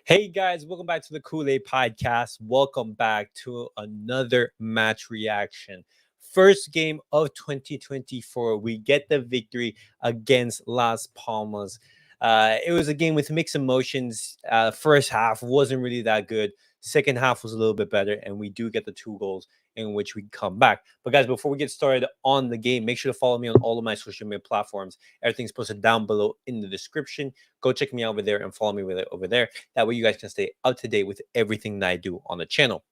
Hey guys, welcome back to the Kool-Aid Podcast. Welcome back to another match reaction. First game of 2024. We get the victory against Las Palmas. It was a game with mixed emotions. First half wasn't really that good. Second half was a little bit better, and we do get the two goals in which we come back. But guys, before we get started on the game, make sure to follow me on all of my social media platforms. Everything's posted down below in the description. Go check me out over there and follow me with it over there. That way you guys can stay up to date with everything that I do on the channel.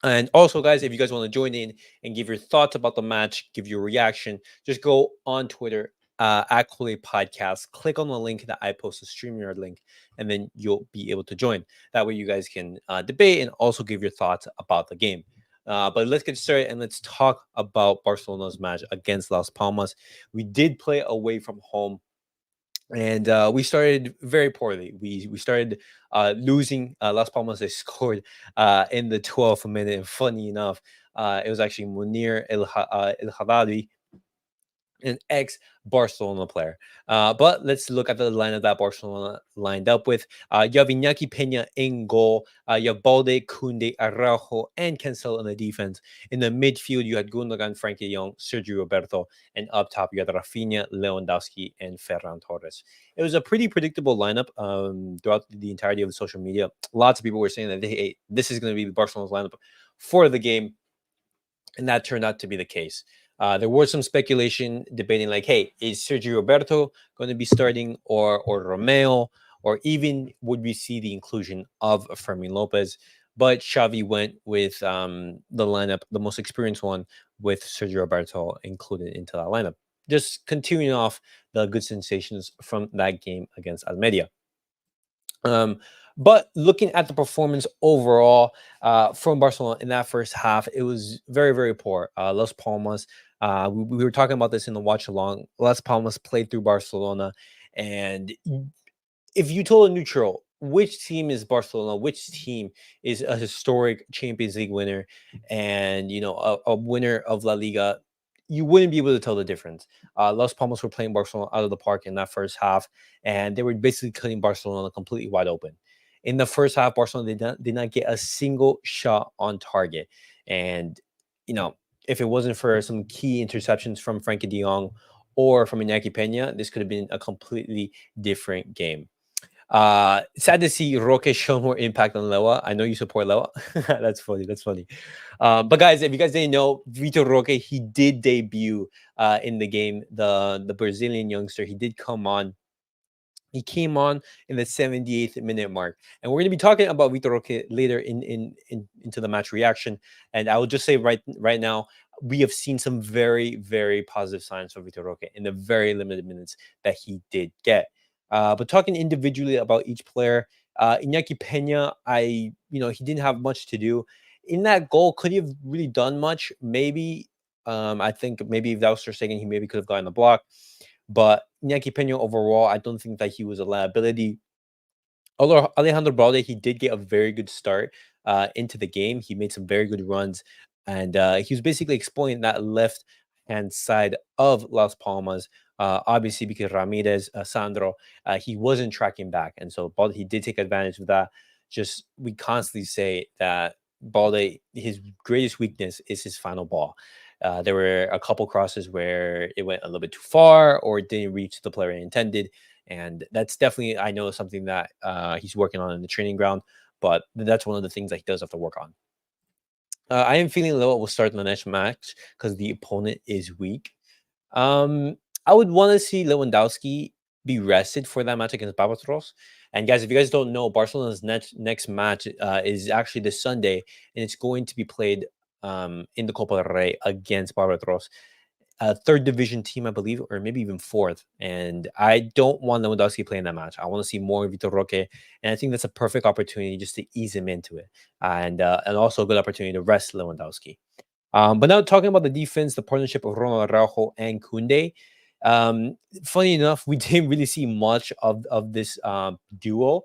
And also, guys, if you guys want to join in and give your thoughts about the match, give your reaction, just go on Twitter at Kool-Aid Podcast. Click on the link that I post, the StreamYard link, and then you'll be able to join. That way you guys can debate and also give your thoughts about the game. But let's get started and let's talk about Barcelona's match against Las Palmas. We did play away from home, and we started very poorly. We started losing. Las Palmas, they scored in the 12th minute, and funny enough, it was actually Munir El Haddadi, an ex-Barcelona player. But let's look at the lineup that Barcelona lined up with. You have Iñaki Peña in goal. You have Balde, Koundé, Araujo, and Cancelo in the defense. In the midfield, you had Gundogan, Frankie de Jong, Sergio Roberto, and up top, you had Rafinha, Lewandowski, and Ferran Torres. It was a pretty predictable lineup throughout the entirety of the social media. Lots of people were saying that, hey, this is going to be Barcelona's lineup for the game, and that turned out to be the case. There was some speculation debating, like, hey, is Sergio Roberto going to be starting, or Romeo, or even would we see the inclusion of Fermin Lopez? But Xavi went with the lineup, the most experienced one, with Sergio Roberto included into that lineup. Just continuing off the good sensations from that game against Almeria. But looking at the performance overall from Barcelona in that first half, it was very, very poor. Las Palmas, we were talking about this in the watch along. Las Palmas played through Barcelona, and if you told a neutral which team is Barcelona, which team is a historic Champions League winner, and a winner of La Liga, you wouldn't be able to tell the difference. Las Palmas were playing Barcelona out of the park in that first half, and they were basically cutting Barcelona completely wide open. In the first half, Barcelona did not get a single shot on target, and you know if it wasn't for some key interceptions from Frankie De Jong or from Iñaki Peña, this could have been a completely different game. Sad to see Roque show more impact on Lewa. I know you support Lewa. That's funny. That's funny. But guys, if you guys didn't know, Vitor Roque, he did debut in the game. The Brazilian youngster, he did come on. He came on in the 78th minute mark, and we're going to be talking about Vitor Roque later into the match reaction. And I will just say right now, we have seen some very, very positive signs for Vitor Roque in the very limited minutes that he did get. But talking individually about each player, Iñaki Peña, he didn't have much to do in that goal. Could he have really done much? Maybe. I think maybe if that was Ter Stegen, he maybe could have gotten the block. But Iñaki Peña overall, I don't think that he was a liability. Although Alejandro Balde, he did get a very good start into the game. He made some very good runs, and he was basically exploiting that left hand side of Las Palmas. Obviously, because Ramirez, Sandro, he wasn't tracking back, and so Balde, he did take advantage of that. Just we constantly say that Balde, his greatest weakness is his final ball. There were a couple crosses where it went a little bit too far or it didn't reach the player intended. And that's definitely, I know, something that he's working on in the training ground, but that's one of the things that he does have to work on. I am feeling Lewis will start in the next match because the opponent is weak. I would want to see Lewandowski be rested for that match against Barbaros. And guys, if you guys don't know, Barcelona's next match is actually this Sunday, and it's going to be played in the Copa del Rey against Barbaros, a third division team, I believe, or maybe even fourth. And I don't want Lewandowski playing that match. I want to see more Vitor Roque, and I think that's a perfect opportunity just to ease him into it, and also a good opportunity to rest Lewandowski. But now talking about the defense, the partnership of Ronald Araujo and Koundé. Funny enough, we didn't really see much of this duo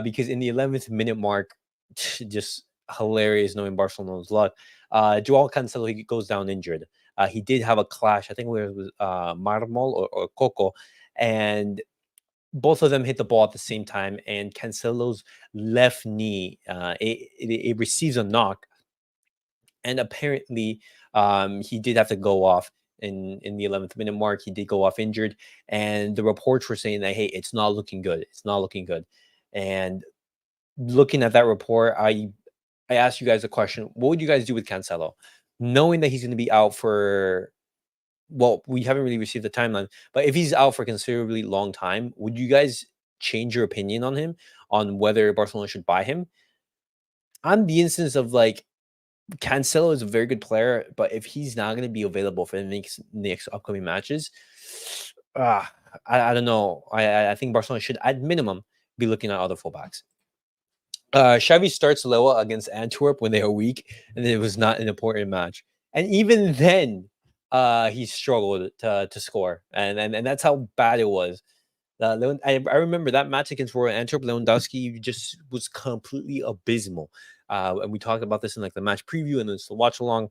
because in the 11th minute mark, just hilarious knowing Barcelona's luck. Joao Cancelo, he goes down injured. He did have a clash, I think it was Marmol or Coco, and both of them hit the ball at the same time, and Cancelo's left knee it receives a knock, and apparently he did have to go off in the 11th minute mark. He did go off injured, and the reports were saying that, hey, it's not looking good. It's not looking good. And looking at that report, I asked you guys a question: what would you guys do with Cancelo, knowing that he's going to be out for? Well, we haven't really received the timeline, but if he's out for a considerably long time, would you guys change your opinion on him, on whether Barcelona should buy him? On the instance of like, Cancelo is a very good player, but if he's not going to be available for the next upcoming matches, ah, I don't know. I think Barcelona should, at minimum, be looking at other fullbacks. Xavi starts Loa against Antwerp when they are weak, and it was not an important match. And even then, he struggled to score, and that's how bad it was. I remember that match against Royal Antwerp. Lewandowski just was completely abysmal, and we talked about this in like the match preview and the watch along.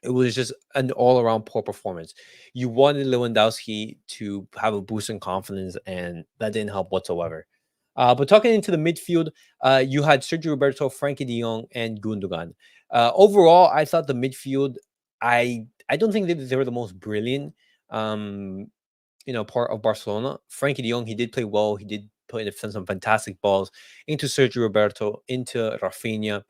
It was just an all-around poor performance. You wanted Lewandowski to have a boost in confidence, and that didn't help whatsoever. But talking into the midfield, you had Sergio Roberto, Frankie De Jong, and Gundogan. Overall, I thought the midfield, I don't think they were the most brilliant, um, part of Barcelona. Frankie De Jong, he did play well. He did put in some fantastic balls into Sergio Roberto, into Rafinha,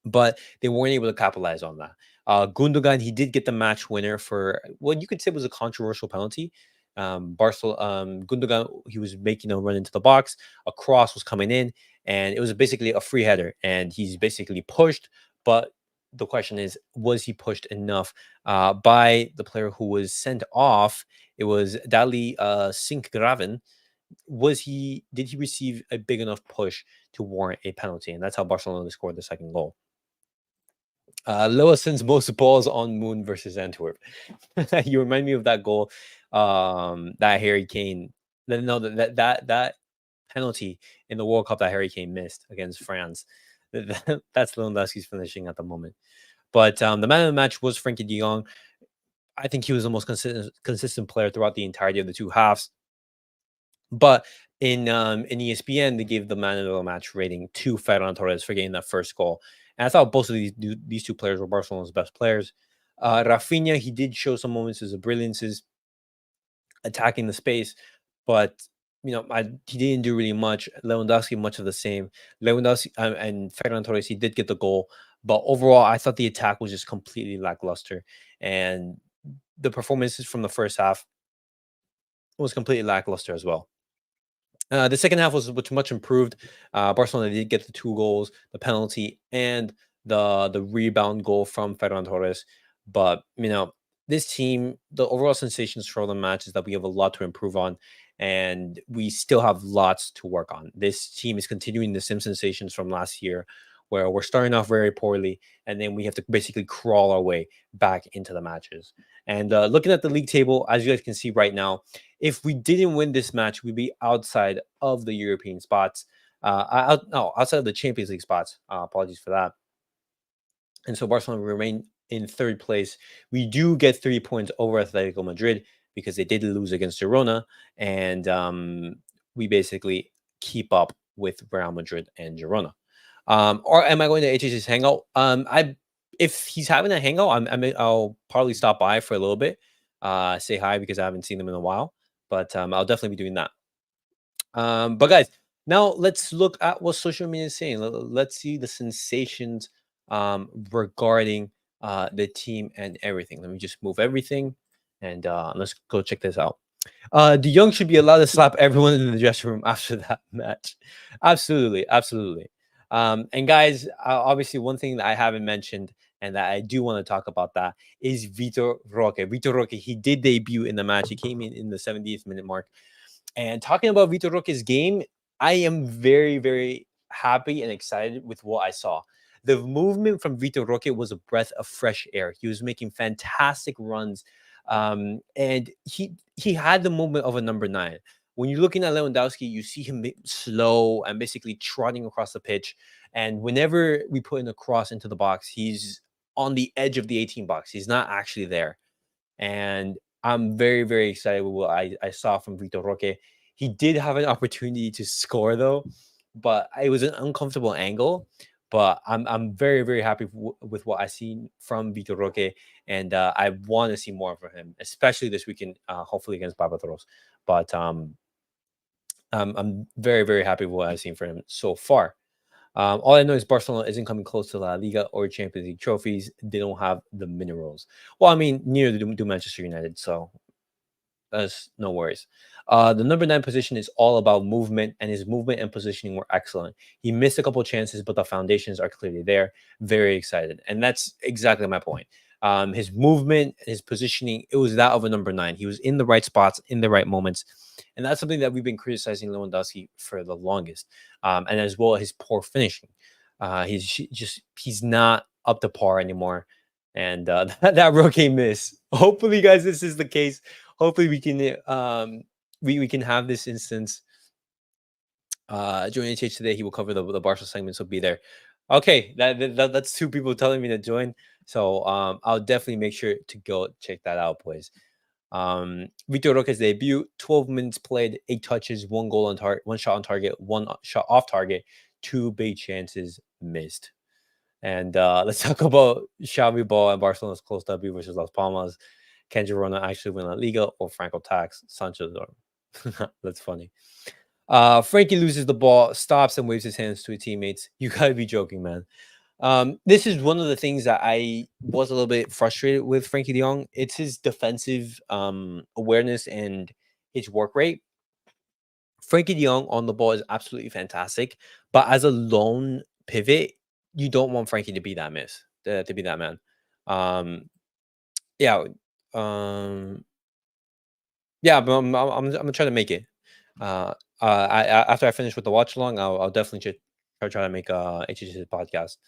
but they weren't able to capitalize on that. Gundogan, he did get the match winner for what you could say was a controversial penalty. Gundogan, he was making a run into the box, a cross was coming in, and it was basically a free header, and he's basically pushed. But the question is, was he pushed enough by the player who was sent off? It was Dali Sinkgraven. Did he receive a big enough push to warrant a penalty? And that's how Barcelona scored the second goal. Loa sends most balls on Moon versus Antwerp. You remind me of that goal, that Harry Kane. No, that penalty in the World Cup that Harry Kane missed against France. That's Lewandowski's finishing at the moment. But the man of the match was Frankie De Jong. I think he was the most consistent player throughout the entirety of the two halves. But in ESPN, they gave the man of the match rating to Ferran Torres for getting that first goal. And I thought both of these two players were Barcelona's best players. Rafinha, he did show some moments of brilliances attacking the space, but he didn't do really much. Lewandowski, much of the same. Lewandowski and Ferran Torres, he did get the goal, but overall, I thought the attack was just completely lackluster, and the performances from the first half was completely lackluster as well. The second half was much improved. Barcelona did get the two goals, the penalty, and the rebound goal from Ferran Torres. But this team, the overall sensations for the match is that we have a lot to improve on, and we still have lots to work on. This team is continuing the same sensations from last year, where we're starting off very poorly, and then we have to basically crawl our way back into the matches. And looking at the league table, as you guys can see right now, if we didn't win this match, we'd be outside of the European spots. Outside of the Champions League spots. Apologies for that. And so Barcelona remain in third place. We do get 3 points over Atletico Madrid because they did lose against Girona, and we basically keep up with Real Madrid and Girona. Or am I going to HH's hangout? If he's having a hangout, I'll probably stop by for a little bit, say hi because I haven't seen him in a while. But I'll definitely be doing that. But guys, now let's look at what social media is saying. Let's see the sensations regarding the team and everything. Let me just move everything, and let's go check this out. De Jong should be allowed to slap everyone in the dressing room after that match. Absolutely, absolutely. And guys, obviously, one thing that I haven't mentioned and that I do want to talk about that is Vitor Roque. Vitor Roque, he did debut in the match. He came in the 70th minute mark. And talking about Vitor Roque's game, I am very, very happy and excited with what I saw. The movement from Vitor Roque was a breath of fresh air. He was making fantastic runs, and he had the movement of a number 9. When you're looking at Lewandowski, you see him slow and basically trotting across the pitch. And whenever we put in a cross into the box, he's on the edge of the 18 box. He's not actually there. And I'm very, very excited with what I saw from Vitor Roque. He did have an opportunity to score though, but it was an uncomfortable angle. But I'm very very happy with what I seen from Vitor Roque, and I want to see more from him, especially this weekend, hopefully against Barbados. But I'm very very happy with what I've seen from him so far. All I know is Barcelona isn't coming close to La Liga or Champions League trophies. They don't have the minerals. Well, I mean, neither do Manchester United. So that's no worries. The number 9 position is all about movement, and his movement and positioning were excellent. He missed a couple chances, but the foundations are clearly there. Very excited, and that's exactly my point. His movement, his positioning, it was that of a number 9. He was in the right spots, in the right moments, and that's something that we've been criticizing Lewandowski for the longest. And as well as his poor finishing. He's not up to par anymore, and that rookie miss. Hopefully, guys, this is the case. Hopefully we can we can have this instance join HH today. He will cover the Barca segment, so be there. Okay, that's 2 people telling me to join, so I'll definitely make sure to go check that out, boys. Vitor Roque's debut: 12 minutes played, 8 touches, 1 goal on target, 1 shot on target, 1 shot off target, 2 big chances missed. And let's talk about Xavi Ball and Barcelona's close W versus Las Palmas. Can Girona actually win La Liga, or Franco tax Sanchez? That's funny. Frankie loses the ball, stops and waves his hands to his teammates. You gotta be joking, man. This is one of the things that I was a little bit frustrated with Frankie de Jong. It's his defensive awareness and his work rate. Frankie de Jong on the ball is absolutely fantastic, but as a lone pivot, you don't want Frankie to be that to be that man. Yeah, um, yeah, but I'm gonna try to make it. After I finish with the watch along, I'll definitely try to make a HH's podcast.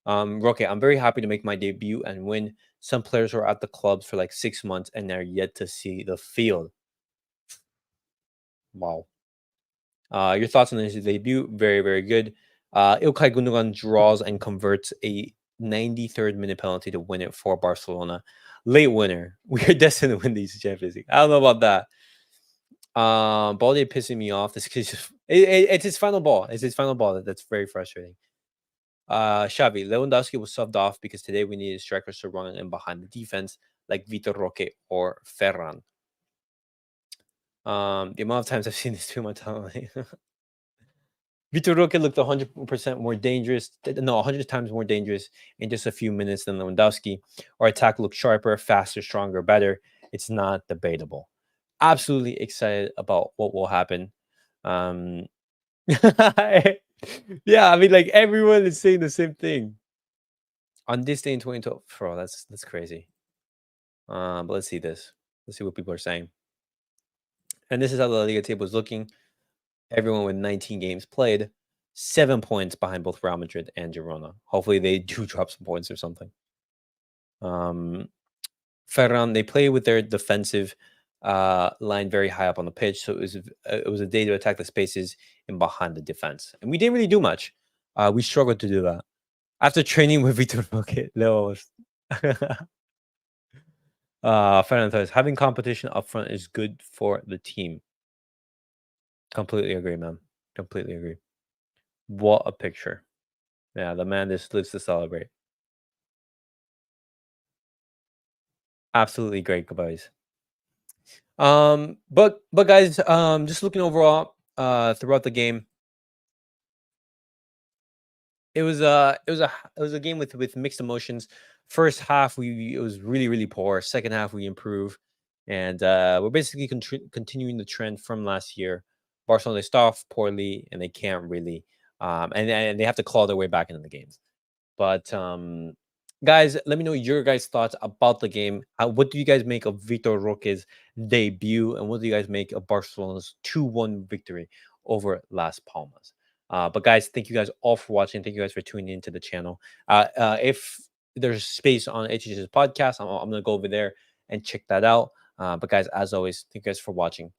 Roque, I'm very happy to make my debut and win. Some players are at the clubs for like 6 months and they're yet to see the field. Wow. Your thoughts on his debut? Very, very good. Ilkay Gundogan draws and converts a 93rd minute penalty to win it for Barcelona. Late winner. We are destined to win these Champions League. I don't know about that. Balde pissing me off. This kid's it's his final ball. It's his final ball. That's very frustrating. Xavi, Lewandowski was subbed off because today we needed strikers to run in behind the defense like Vitor Roque or Ferran. The amount of times I've seen this too much time. Vitor Roque looked 100% more dangerous. No, 100 times more dangerous in just a few minutes than Lewandowski. Our attack looked sharper, faster, stronger, better. It's not debatable. Absolutely excited about what will happen. Yeah, I mean, like everyone is saying the same thing on this day in 2012. Bro, that's crazy. But let's see this. Let's see what people are saying. And this is how the La Liga table is looking. Everyone with 19 games played, 7 points behind both Real Madrid and Girona. Hopefully, they do drop some points or something. Ferran, they play with their defensive line very high up on the pitch, so it was a day to attack the spaces in behind the defense, and we didn't really do much. We struggled to do that after training with Vitor Roque. Leo Ferran says having competition up front is good for the team. Completely agree, man. Completely agree. What a picture! Yeah, the man just lives to celebrate. Absolutely great, guys. But guys, just looking overall, throughout the game, it was a game with mixed emotions. First half, it was really really poor. Second half, we improve, and we're basically continuing the trend from last year. Barcelona, they start off poorly and they can't really, and they have to claw their way back into the games. But guys, let me know your guys' thoughts about the game. What do you guys make of Vitor Roque's debut, and what do you guys make of Barcelona's 2-1 victory over Las Palmas? But guys, thank you guys all for watching. Thank you guys for tuning into the channel. If there's space on HH's podcast, I'm gonna go over there and check that out. But guys, as always, thank you guys for watching.